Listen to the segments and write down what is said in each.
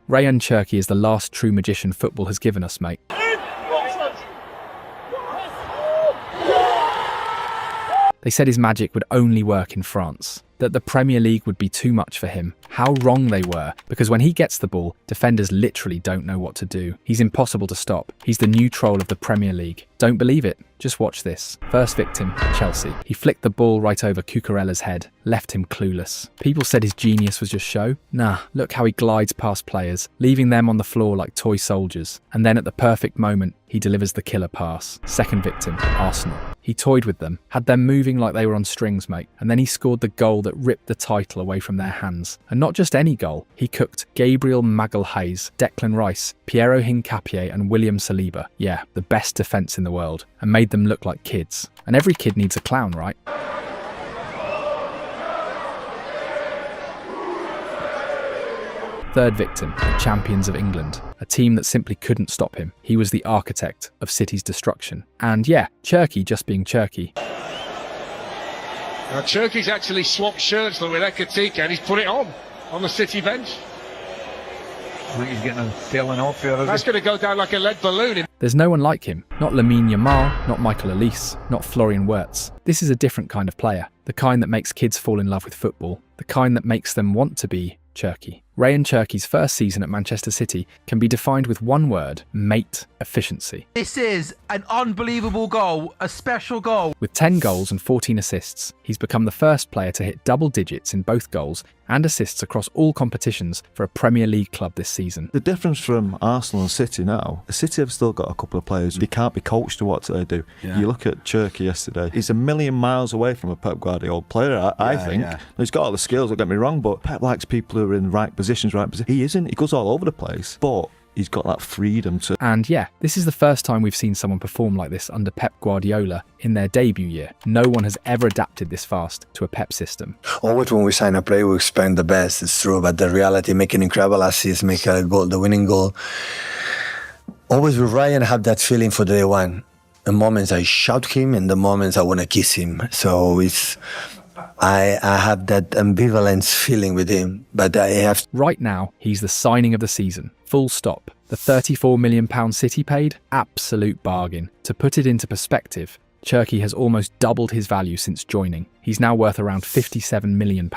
Rayan Cherki is the last true magician football has given us, mate. They said his magic would only work in France, that the Premier League would be too much for him. How wrong they were, because when he gets the ball, defenders literally don't know what to do. He's impossible to stop. He's the new troll of the Premier League. Don't believe it? Just watch this. First victim, Chelsea. He flicked the ball right over Cucurella's head, left him clueless. People said his genius was just show. Nah, look how he glides past players, leaving them on the floor like toy soldiers. And then at the perfect moment, he delivers the killer pass. Second victim, Arsenal. He toyed with them, had them moving like they were on strings, mate. And then he scored the goal that ripped the title away from their hands. And not just any goal. He cooked Gabriel Magalhaes, Declan Rice, Piero Hincapié and William Saliba. Yeah, the best defence in the world. And made them look like kids. And every kid needs a clown, right? Third victim, the champions of England, a team that simply couldn't stop him. He was the architect of City's destruction. And yeah, Cherki just being Cherki. Now Cherki's actually swapped shirts with Ekatika and he's put it on the City bench. I think he's getting a feeling off here. That's going to go down like a lead balloon. There's no one like him. Not Lamine Yamal, not Michael Olise, not Florian Wirtz. This is a different kind of player. The kind that makes kids fall in love with football. The kind that makes them want to be Cherki. Rayan Cherki's first season at Manchester City can be defined with one word: mate efficiency. This is an unbelievable goal, a special goal. With 10 goals and 14 assists, he's become the first player to hit double digits in both goals and assists across all competitions for a Premier League club this season. The difference from Arsenal and City now, City have still got a couple of players who can't be coached to what they do. Yeah. You look at Cherki yesterday, he's a million miles away from a Pep Guardiola player, I think. Yeah. He's got all the skills, don't get me wrong, but Pep likes people who are in right positions, He isn't. He goes all over the place, but he's got that freedom to... And yeah, this is the first time we've seen someone perform like this under Pep Guardiola in their debut year. No one has ever adapted this fast to a Pep system. Always when we sign a player, we expect the best, it's true, but the reality, making incredible assists, make a goal, the winning goal. Always with Ryan, I have that feeling for day one. The moments I shout him and the moments I want to kiss him. So it's... I have that ambivalence feeling with him, but I have... Right now, he's the signing of the season. Full stop. The £34 million City paid? Absolute bargain. To put it into perspective, Cherki has almost doubled his value since joining. He's now worth around £57 million,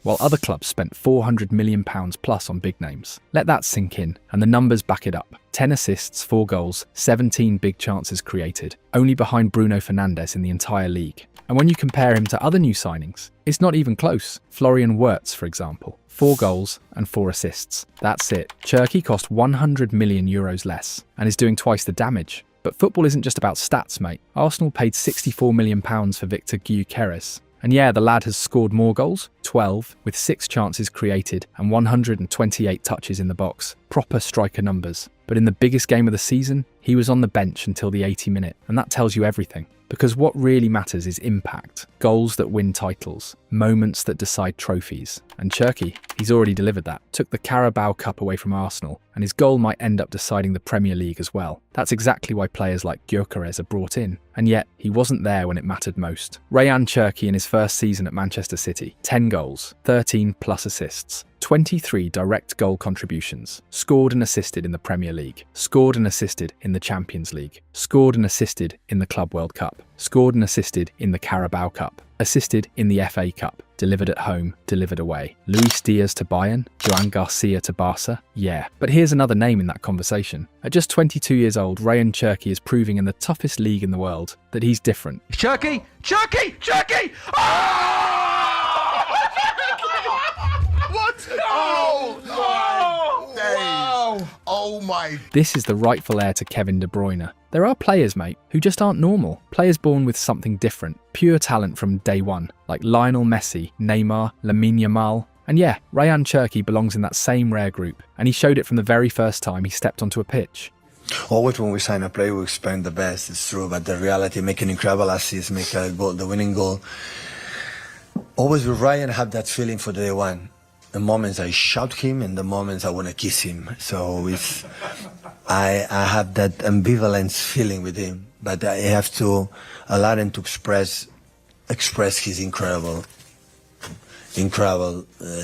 while other clubs spent £400 million plus on big names. Let that sink in, and the numbers back it up. 10 assists, 4 goals, 17 big chances created, only behind Bruno Fernandes in the entire league. And when you compare him to other new signings, it's not even close. Florian Wirtz, for example, 4 goals and 4 assists. That's it. Cherki cost €100 million less and is doing twice the damage. But football isn't just about stats, mate. Arsenal paid £64 million for Victor Gyökeres. And yeah, the lad has scored more goals, 12, with 6 chances created and 128 touches in the box. Proper striker numbers. But in the biggest game of the season, he was on the bench until the 80th minute, and that tells you everything. Because what really matters is impact, goals that win titles, moments that decide trophies. And Cherki, he's already delivered that. Took the Carabao Cup away from Arsenal, and his goal might end up deciding the Premier League as well. That's exactly why players like Gyökeres are brought in. And yet, he wasn't there when it mattered most. Rayan Cherki in his first season at Manchester City, 10 goals, 13 plus assists. 23 direct goal contributions, scored and assisted in the Premier League, scored and assisted in the Champions League, scored and assisted in the Club World Cup, scored and assisted in the Carabao Cup, assisted in the FA Cup, delivered at home, delivered away. Luis Diaz to Bayern, Joan Garcia to Barca, yeah. But here's another name in that conversation. At just 22 years old, Rayan Cherki is proving in the toughest league in the world that he's different. Cherki! Cherki! Cherki! Oh! What? Oh my days! Wow. Oh my! This is the rightful heir to Kevin De Bruyne. There are players, mate, who just aren't normal. Players born with something different, pure talent from day one, like Lionel Messi, Neymar, Lamine Yamal. And yeah, Rayan Cherki belongs in that same rare group, and he showed it from the very first time he stepped onto a pitch. Always when we sign a player, we expect the best, it's true, but the reality, making incredible assists, make a goal, the winning goal. Always with Ryan, I have that feeling for day one. The moments I shout him and the moments I want to kiss him. So it's, I have that ambivalence feeling with him, but I have to allow him to express his incredible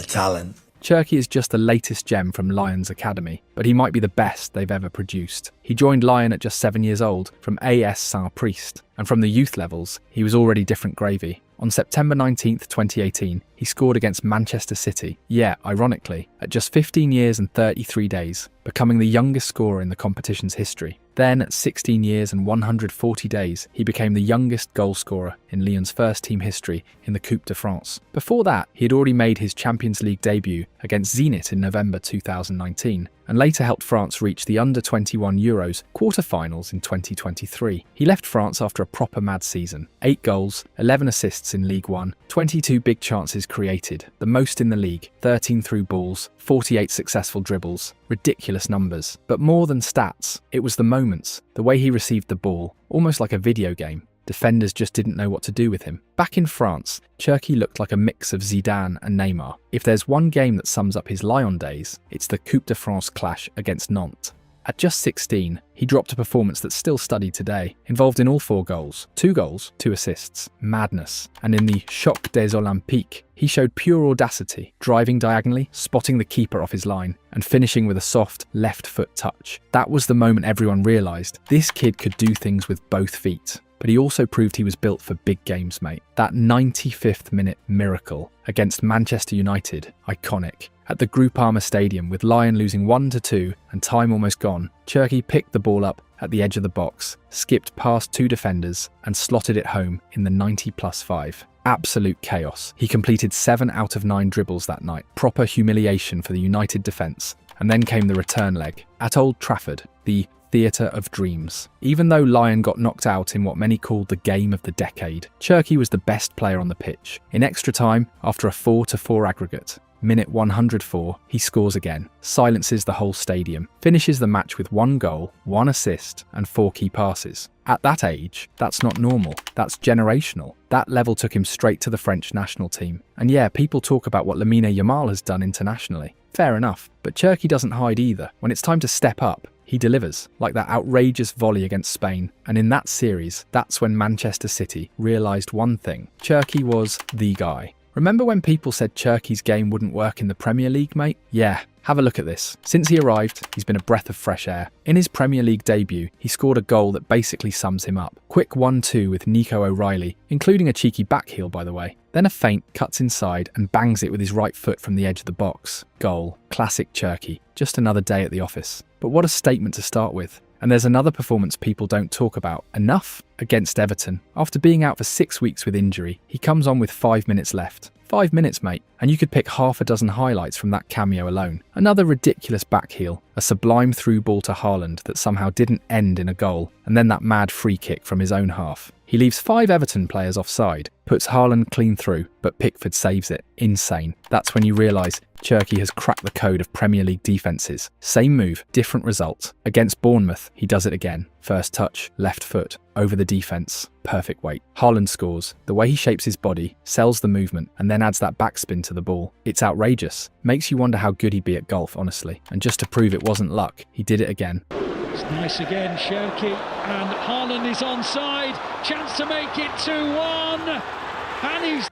talent. Cherki is just the latest gem from Lyon's academy, but he might be the best they've ever produced. He joined Lyon at just 7 years old from AS Saint-Priest, and from the youth levels, he was already different gravy. On September 19th, 2018, he scored against Manchester City, ironically, at just 15 years and 33 days, becoming the youngest scorer in the competition's history. Then, at 16 years and 140 days, he became the youngest goalscorer in Lyon's first-team history in the Coupe de France. Before that, he had already made his Champions League debut against Zenit in November 2019, and later helped France reach the Under-21 Euros quarter-finals in 2023. He left France after a proper mad season. 8 goals, 11 assists in League One, 22 big chances created, the most in the league, 13 through balls, 48 successful dribbles. Ridiculous numbers. But more than stats, it was the moments, the way he received the ball, almost like a video game. Defenders just didn't know what to do with him. Back in France, Cherki looked like a mix of Zidane and Neymar. If there's one game that sums up his Lyon days, it's the Coupe de France clash against Nantes. At just 16, he dropped a performance that's still studied today, involved in all 4 goals, 2 assists, madness. And in the Choc des Olympiques, he showed pure audacity, driving diagonally, spotting the keeper off his line, and finishing with a soft left foot touch. That was the moment everyone realised this kid could do things with both feet. But he also proved he was built for big games, mate. That 95th minute miracle against Manchester United, iconic. At the Groupama Stadium, with Lyon losing 1-2 and time almost gone, Cherki picked the ball up at the edge of the box, skipped past 2 defenders, and slotted it home in the 90+5. Absolute chaos. He completed 7 out of 9 dribbles that night. Proper humiliation for the United defence. And then came the return leg. At Old Trafford, the Theatre of Dreams. Even though Lyon got knocked out in what many called the game of the decade, Cherki was the best player on the pitch. In extra time, after a 4-4 aggregate, minute 104, he scores again, silences the whole stadium, finishes the match with 1 goal, 1 assist, and 4 key passes. At that age, that's not normal, that's generational. That level took him straight to the French national team. And yeah, people talk about what Lamine Yamal has done internationally. Fair enough, but Cherki doesn't hide either. When it's time to step up, he delivers, like that outrageous volley against Spain. And in that series, that's when Manchester City realised one thing. Cherki was the guy. Remember when people said Cherki's game wouldn't work in the Premier League, mate? Yeah, have a look at this. Since he arrived, he's been a breath of fresh air. In his Premier League debut, he scored a goal that basically sums him up. Quick 1-2 with Nico O'Reilly, including a cheeky backheel, by the way. Then a feint, cuts inside and bangs it with his right foot from the edge of the box. Goal. Classic Cherki. Just another day at the office. But what a statement to start with. And there's another performance people don't talk about enough, against Everton. After being out for 6 weeks with injury, he comes on with 5 minutes left. 5 minutes, mate, and you could pick half a dozen highlights from that cameo alone. Another ridiculous backheel, a sublime through ball to Haaland that somehow didn't end in a goal, and then that mad free kick from his own half. He leaves 5 Everton players offside, puts Haaland clean through, but Pickford saves it. Insane. That's when you realise Cherki has cracked the code of Premier League defences. Same move, different result. Against Bournemouth, he does it again. First touch, left foot, over the defence, perfect weight. Haaland scores. The way he shapes his body, sells the movement, and then adds that backspin to the ball. It's outrageous. Makes you wonder how good he'd be at golf, honestly. And just to prove it wasn't luck, he did it again. It's nice again, Cherki, and Haaland is onside. Chance to make it 2-1.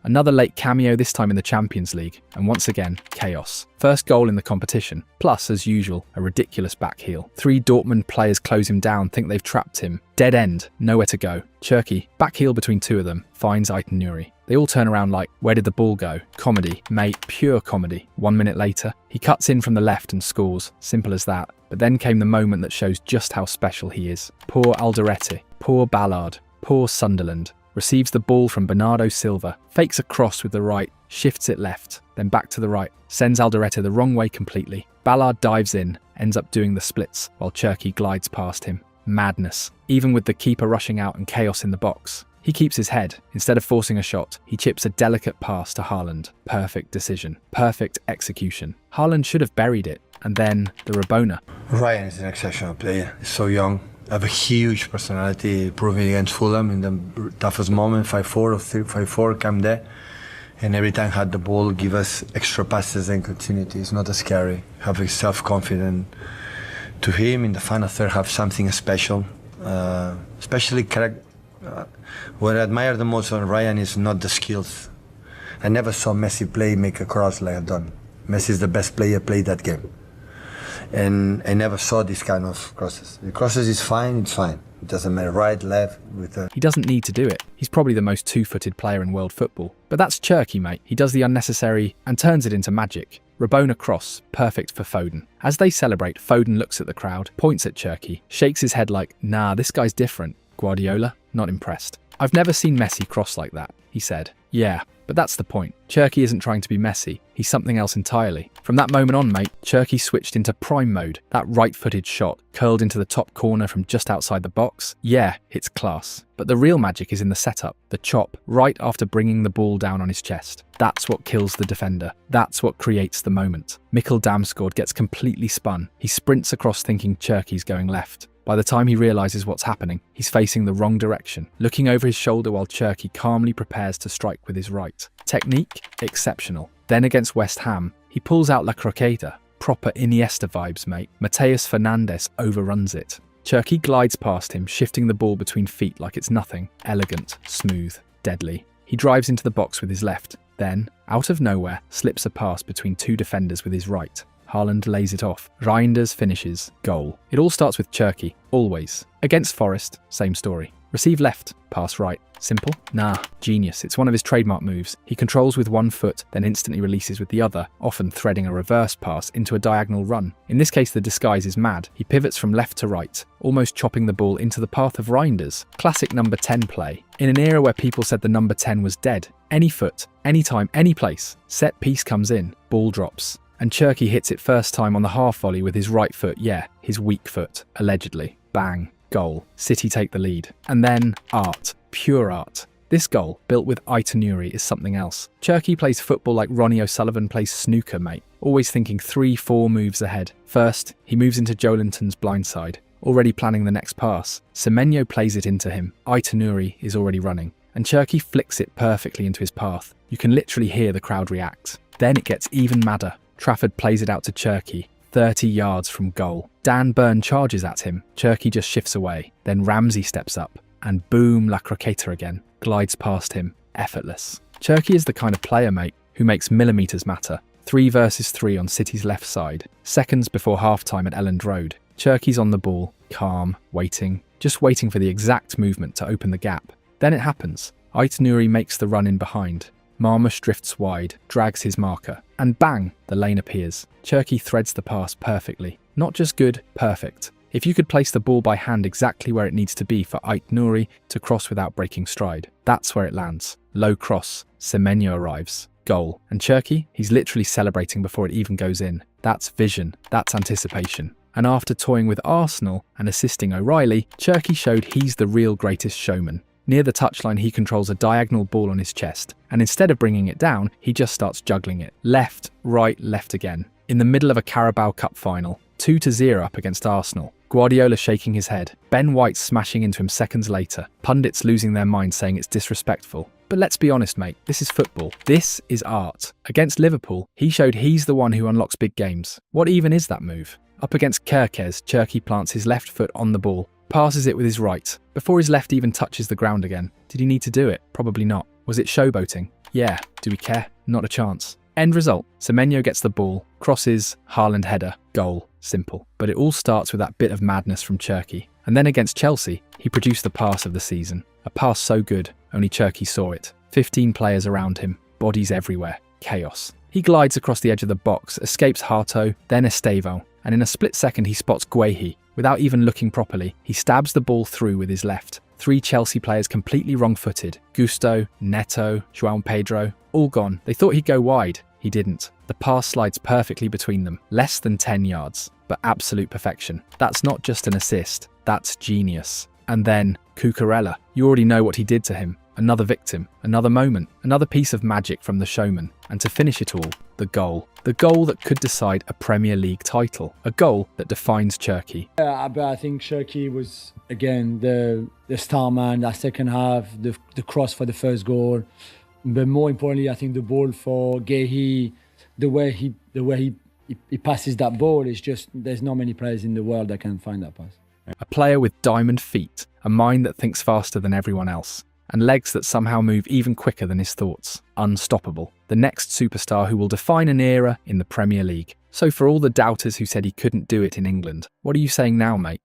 Another late cameo, this time in the Champions League, and once again, chaos. First goal in the competition, plus, as usual, a ridiculous backheel. 3 Dortmund players close him down, think they've trapped him. Dead end, nowhere to go. Cherki, backheel between 2 of them, finds Aitan Nuri. They all turn around like, where did the ball go? Comedy, mate, pure comedy. 1 minute later, he cuts in from the left and scores. Simple as that. But then came the moment that shows just how special he is. Poor Alderete, poor Ballard, poor Sunderland. Receives the ball from Bernardo Silva, fakes a cross with the right, shifts it left, then back to the right, sends Alderete the wrong way completely. Ballard dives in, ends up doing the splits, while Cherki glides past him. Madness. Even with the keeper rushing out and chaos in the box. He keeps his head. Instead of forcing a shot, he chips a delicate pass to Haaland. Perfect decision. Perfect execution. Haaland should have buried it. And then, the Rabona. Rayan is an exceptional player. He's so young. Have a huge personality, proving against Fulham in the toughest moment, 5-4 or 5-4, come there. And every time had the ball, give us extra passes and continuity. It's not as scary. Have a self-confidence. To him, in the final third, have something special. Especially, what I admire the most on Rayan is not the skills. I never saw Messi make a cross like I've done. Messi is the best player played that game. And I never saw this kind of crosses. The crosses is fine, it's fine. It doesn't matter right, left, return. He doesn't need to do it. He's probably the most two-footed player in world football. But that's Cherki, mate. He does the unnecessary and turns it into magic. Rabona cross, perfect for Foden. As they celebrate, Foden looks at the crowd, points at Cherki, shakes his head like, nah, this guy's different. Guardiola, not impressed. I've never seen Messi cross like that, he said. Yeah, but that's the point. Cherki isn't trying to be Messi, he's something else entirely. From that moment on, mate, Cherki switched into prime mode. That right-footed shot, curled into the top corner from just outside the box. Yeah, it's class. But the real magic is in the setup, the chop, right after bringing the ball down on his chest. That's what kills the defender. That's what creates the moment. Mikkel Damsgaard gets completely spun. He sprints across thinking Cherki's going left. By the time he realises what's happening, he's facing the wrong direction, looking over his shoulder while Cherki calmly prepares to strike with his right. Technique? Exceptional. Then against West Ham, he pulls out La Croqueta. Proper Iniesta vibes, mate. Mateus Fernandes overruns it. Cherki glides past him, shifting the ball between feet like it's nothing. Elegant, smooth, deadly. He drives into the box with his left, then, out of nowhere, slips a pass between two defenders with his right. Haaland lays it off. Reinders finishes. Goal. It all starts with Cherki, always. Against Forest, same story. Receive left, pass right. Simple? Nah, genius. It's one of his trademark moves. He controls with one foot, then instantly releases with the other, often threading a reverse pass into a diagonal run. In this case, the disguise is mad. He pivots from left to right, almost chopping the ball into the path of Reinders. Classic number 10 play. In an era where people said the number 10 was dead. Any foot, anytime, any place. Set piece comes in, ball drops. And Cherki hits it first time on the half volley with his right foot, yeah, his weak foot, allegedly. Bang. Goal. City take the lead. And then art. Pure art. This goal, built with Ait-Nouri, is something else. Cherki plays football like Ronnie O'Sullivan plays snooker, mate. Always thinking 3-4 moves ahead. First, he moves into Joelinton's blindside, already planning the next pass. Semenyo plays it into him. Ait-Nouri is already running. And Cherki flicks it perfectly into his path. You can literally hear the crowd react. Then it gets even madder. Trafford plays it out to Cherki, 30 yards from goal. Dan Burn charges at him. Cherki just shifts away. Then Ramsey steps up. And boom, La Croqueta again. Glides past him. Effortless. Cherki is the kind of player, mate, who makes millimetres matter. 3 versus 3 on City's left side. Seconds before half-time at Elland Road. Cherki's on the ball, calm, waiting. Just waiting for the exact movement to open the gap. Then it happens. Ait-Nouri makes the run in behind. Marmoush drifts wide, drags his marker, and bang, the lane appears. Cherki threads the pass perfectly. Not just good, perfect. If you could place the ball by hand exactly where it needs to be for Ait-Nouri to cross without breaking stride, that's where it lands. Low cross. Semenyo arrives. Goal. And Cherki, he's literally celebrating before it even goes in. That's vision. That's anticipation. And after toying with Arsenal and assisting O'Reilly, Cherki showed he's the real greatest showman. Near the touchline, he controls a diagonal ball on his chest, and instead of bringing it down, he just starts juggling it. Left, right, left again. In the middle of a Carabao Cup final, 2-0 up against Arsenal. Guardiola shaking his head. Ben White smashing into him seconds later. Pundits losing their minds saying it's disrespectful. But let's be honest, mate, this is football. This is art. Against Liverpool, he showed he's the one who unlocks big games. What even is that move? Up against Kerkez, Cherki plants his left foot on the ball. Passes it with his right, before his left even touches the ground again. Did he need to do it? Probably not. Was it showboating? Yeah. Do we care? Not a chance. End result, Semenyo gets the ball, crosses, Haaland header, goal. Simple. But it all starts with that bit of madness from Cherki. And then against Chelsea, he produced the pass of the season. A pass so good, only Cherki saw it. 15 players around him, bodies everywhere, chaos. He glides across the edge of the box, escapes Harto, then Estevão, and in a split second he spots Guehi. Without even looking properly, he stabs the ball through with his left. 3 Chelsea players completely wrong-footed. Gusto, Neto, João Pedro, all gone. They thought he'd go wide. He didn't. The pass slides perfectly between them, less than 10 yards, but absolute perfection. That's not just an assist, that's genius. And then, Cucurella. You already know what he did to him. Another victim, another moment, another piece of magic from the showman. And to finish it all, the goal. The goal that could decide a Premier League title. A goal that defines Cherki. But I think Cherki was, again, the star man, that second half, the cross for the first goal. But more importantly, I think the ball for Guehi, the way he passes that ball is just, there's not many players in the world that can find that pass. A player with diamond feet, a mind that thinks faster than everyone else. and legs that somehow move even quicker than his thoughts. Unstoppable. The next superstar who will define an era in the Premier League. So for all the doubters who said he couldn't do it in England, what are you saying now, mate?